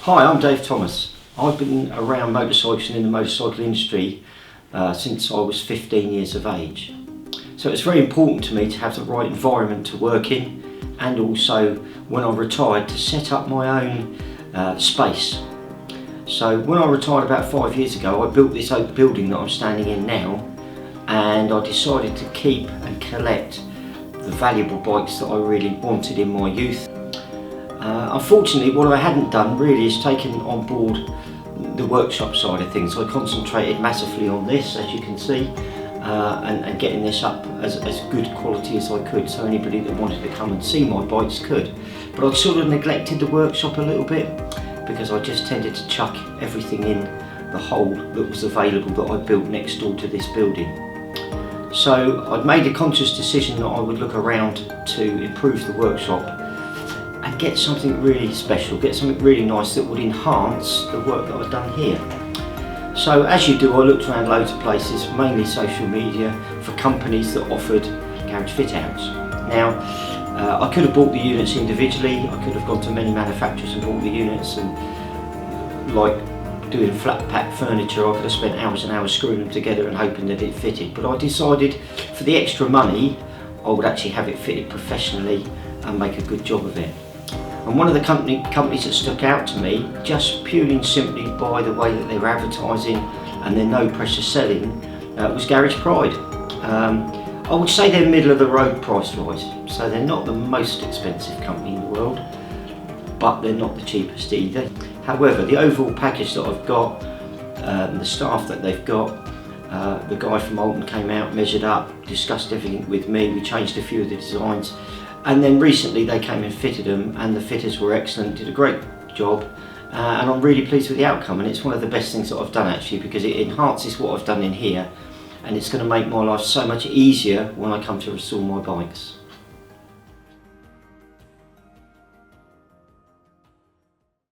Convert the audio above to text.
Hi, I'm Dave Thomas. I've been around motorcycling in the motorcycle industry since I was 15 years of age. So it's very important to me to have the right environment to work in, and also when I retired to set up my own space. So when I retired about 5 years ago, I built this oak building that I'm standing in now, and I decided to keep and collect the valuable bikes that I really wanted in my youth. Unfortunately, what I hadn't done really is taken on board the workshop side of things. I concentrated massively on this, as you can see, and getting this up as good quality as I could, so anybody that wanted to come and see my bikes could. But I'd sort of neglected the workshop a little bit because I just tended to chuck everything in the hole that was available that I built next door to this building. So I'd made a conscious decision that I would look around to improve the workshop and get something really special, get something really nice that would enhance the work that I've done here. So as you do, I looked around loads of places, mainly social media, for companies that offered garage fit outs. Now, I could have bought the units individually, I could have gone to many manufacturers and bought the units, and like doing flat pack furniture, I could have spent hours and hours screwing them together and hoping that it fitted. But I decided for the extra money, I would actually have it fitted professionally and make a good job of it. And one of the companies that stuck out to me, just purely and simply by the way that they were advertising and their no pressure selling, was GaragePride. I would say they're middle of the road price-wise, so they're not the most expensive company in the world, but they're not the cheapest either. However, the overall package that I've got, the staff that they've got, the guy from Alton came out, measured up, discussed everything with me, we changed a few of the designs. And then recently they came and fitted them, and the fitters were excellent, did a great job, and I'm really pleased with the outcome. And it's one of the best things that I've done actually, because it enhances what I've done in here, and it's going to make my life so much easier when I come to restore my bikes.